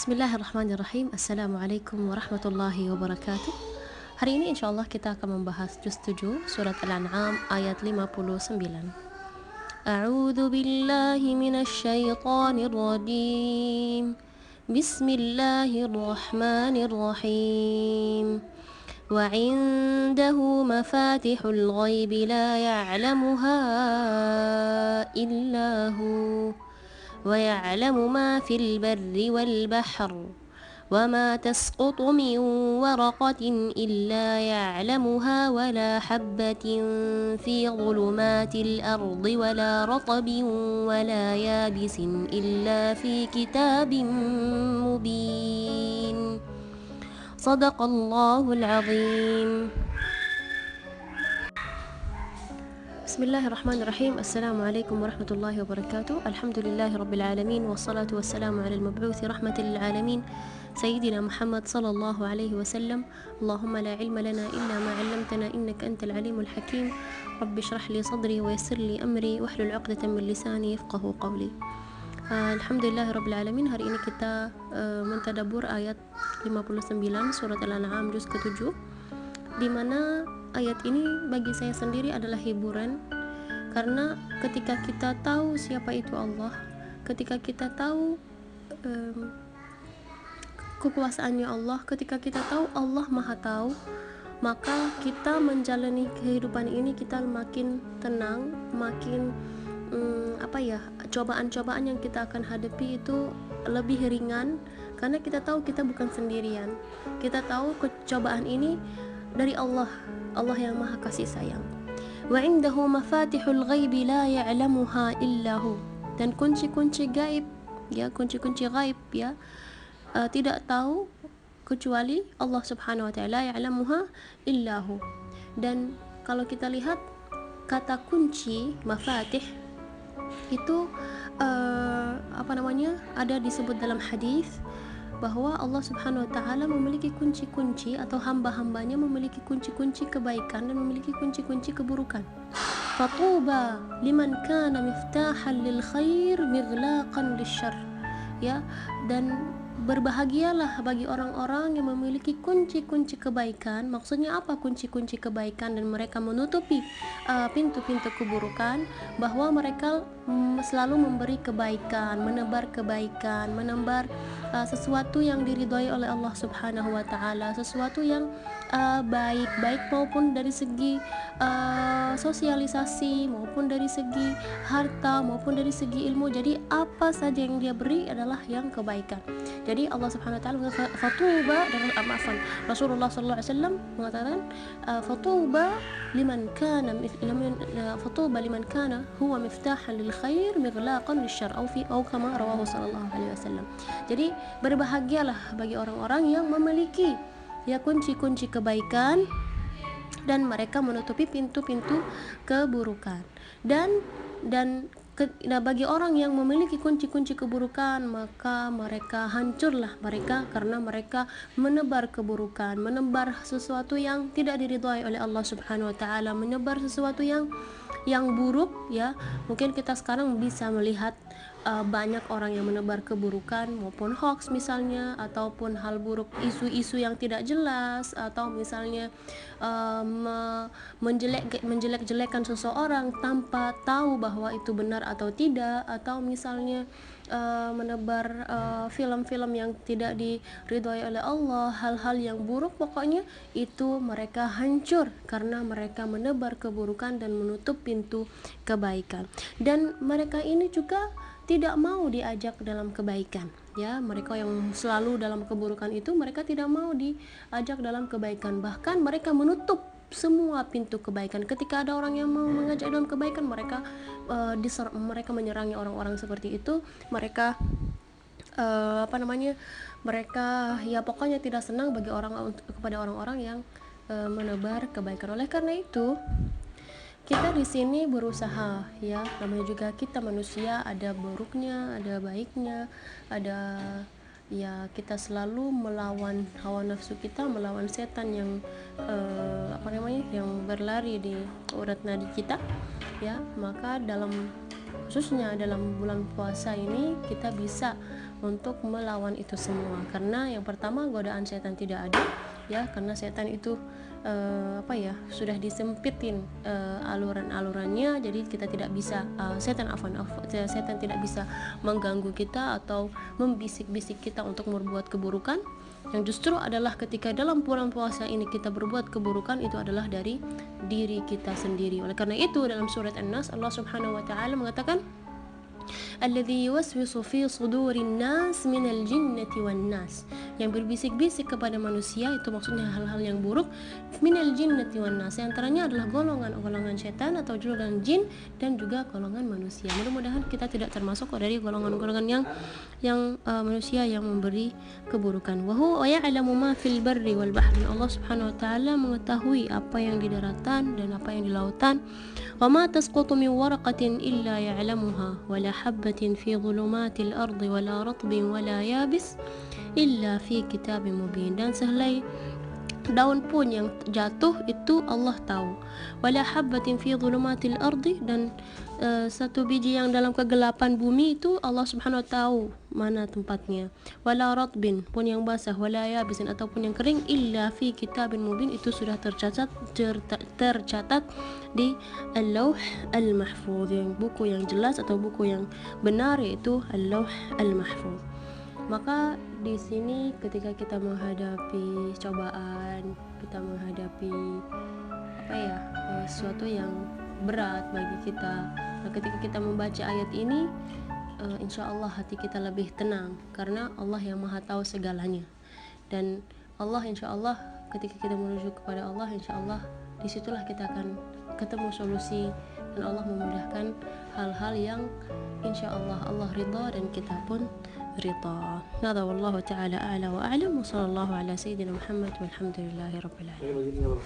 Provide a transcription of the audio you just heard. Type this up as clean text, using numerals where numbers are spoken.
Bismillahirrahmanirrahim. Assalamualaikum warahmatullahi wabarakatuh. Hari ini insyaAllah kita akan membahas juz 7 surat Al-An'am ayat 59. A'udzu billahi minasy syaithanir rajim. Bismillahirrahmanirrahim. Wa 'indahu mafatihul ghaibi la ya'lamuha illa hu. ويعلم ما في البر والبحر وما تسقط من ورقة إلا يعلمها ولا حبة في ظلمات الأرض ولا رطب ولا يابس إلا في كتاب مبين صدق الله العظيم. Bismillahirrahmanirrahim. Assalamualaikum warahmatullahi wabarakatuh. Alhamdulillahi rabbil alamin. Wassalatu wassalamu ala al-mab'uthi rahmatan lil alamin Sayyidina Muhammad sallallahu alaihi wasallam. Allahumma la ilma lana illa ma 'allamtana innaka antal alimul hakim. Rabbi shrah li sadri wa yassir li amri wahlul 'uqdatam min lisani yafqahu qawli. Alhamdulillahi rabbil alamin. Hari ini kita mentadabbur ayat 59 surat Al-An'am juz ke-7, di mana ayat ini bagi saya sendiri adalah hiburan, karena ketika kita tahu siapa itu Allah, ketika kita tahu kekuasaannya Allah, ketika kita tahu Allah Maha Tahu, maka kita menjalani kehidupan ini kita makin tenang, makin cobaan-cobaan yang kita akan hadapi itu lebih ringan, karena kita tahu kita bukan sendirian. Kita tahu cobaan ini dari Allah yang Maha Kasih Sayang. Wa indahu mafatihul ghaibi la ya'lamuha illahu. Dan kunci-kunci gaib, kunci-kunci gaib, tidak tahu kecuali Allah Subhanahu wa taala, ya'lamuha illahu. Dan kalau kita lihat kata kunci mafatih itu ada disebut dalam hadis bahwa Allah Subhanahu wa taala memiliki kunci-kunci, atau hamba-hambanya memiliki kunci-kunci kebaikan dan memiliki kunci-kunci keburukan. Fatuba liman kana miftahan lil khair mighlaqan lisyarr. Dan berbahagialah bagi orang-orang yang memiliki kunci-kunci kebaikan. Maksudnya apa kunci-kunci kebaikan? Dan mereka menutupi pintu-pintu keburukan, bahwa mereka selalu memberi kebaikan, menebar kebaikan, menebar sesuatu yang diridhai oleh Allah Subhanahu wa taala, sesuatu yang baik maupun dari segi sosialisasi, maupun dari segi harta, maupun dari segi ilmu. Jadi apa saja yang dia beri adalah yang kebaikan. Jadi Allah Subhanahu wa taala mengatakan fatuba, dan Rasulullah sallallahu alaihi wasallam mengatakan fatuba liman kana huwa miftahan lil khair mighlaqan lisyarr, au kama rawahu sallallahu alaihi wasallam. Jadi berbahagialah bagi orang-orang yang memiliki kunci-kunci kebaikan dan mereka menutupi pintu-pintu keburukan. Dan bagi orang yang memiliki kunci-kunci keburukan, maka mereka hancurlah mereka, karena mereka menebar keburukan, menebar sesuatu yang tidak diridhai oleh Allah Subhanahu wa taala, menebar sesuatu yang buruk. Mungkin kita sekarang bisa melihat banyak orang yang menebar keburukan maupun hoax misalnya, ataupun hal buruk, isu-isu yang tidak jelas, atau misalnya menjelek-jelekan seseorang tanpa tahu bahwa itu benar atau tidak, atau misalnya menebar film-film yang tidak diridhai oleh Allah, hal-hal yang buruk. Pokoknya itu mereka hancur karena mereka menebar keburukan dan menutup pintu kebaikan. Dan mereka ini juga tidak mau diajak dalam kebaikan. Mereka yang selalu dalam keburukan itu, mereka tidak mau diajak dalam kebaikan. Bahkan mereka menutup semua pintu kebaikan. Ketika ada orang yang mau mengajak dalam kebaikan, mereka menyerangi orang-orang seperti itu. Mereka mereka pokoknya tidak senang kepada orang-orang yang menebar kebaikan. Oleh karena itu, kita di sini berusaha, namanya juga kita manusia, ada buruknya, ada baiknya, ada kita selalu melawan hawa nafsu kita, melawan setan yang yang berlari di urat nadi kita. Maka dalam khususnya dalam bulan puasa ini kita bisa untuk melawan itu semua. Karena yang pertama, godaan setan tidak ada ya, karena setan itu sudah disempitin aluran-alurannya, jadi kita tidak bisa setan tidak bisa mengganggu kita atau membisik-bisik kita untuk berbuat keburukan. Yang justru adalah ketika dalam bulan puasa ini kita berbuat keburukan, itu adalah dari diri kita sendiri. Oleh karena itu dalam surat An-Nas Allah Subhanahu wa taala mengatakan, alladzi yuwaswisu fi sudurin nas minal jinnati wan nas, yang berbisik-bisik kepada manusia, itu maksudnya hal-hal yang buruk, minal jinnati wan nas, antaranya adalah golongan setan atau golongan jin dan juga golongan manusia. Mudah-mudahan kita tidak termasuk dari golongan-golongan yang manusia yang memberi keburukan. Wa huwa ya'lamu ma fil barri wal bahri, Allah Subhanahu wa taala mengetahui apa yang di daratan dan apa yang di lautan. Wa ma tasqutu min waraqatin illa ya'lamuha wa la habatin fi dhulumatil ardi wa la ratbin wa la yabis illa fi kitabim mubin, dan sehelai daun pun yang jatuh itu Allah tahu. Wala habbatin fi dhulumatil ardi, dan satu biji yang dalam kegelapan bumi itu Allah Subhanahu wa taala tahu mana tempatnya. Wala ratbin, pun yang basah, wala yabisin, ataupun yang kering, illa fi kitabin mubin, itu sudah tercatat di al-lauh al-mahfuz, yang buku yang jelas atau buku yang benar, yaitu al-lauh al-mahfuz. Maka di sini ketika kita menghadapi cobaan, kita menghadapi sesuatu yang berat bagi kita, nah ketika kita membaca ayat ini, insya Allah hati kita lebih tenang, karena Allah yang maha tahu segalanya. Dan Allah, insya Allah, ketika kita menuju kepada Allah, insya Allah disitulah kita akan ketemu solusi, dan Allah memudahkan hal-hal yang insya Allah ridha dan kita pun ridha. Hadza wallahu ta'ala a'la wa a'lam, wa sallallahu ala sayyidina Muhammad walhamdulillahi rabbil alamin.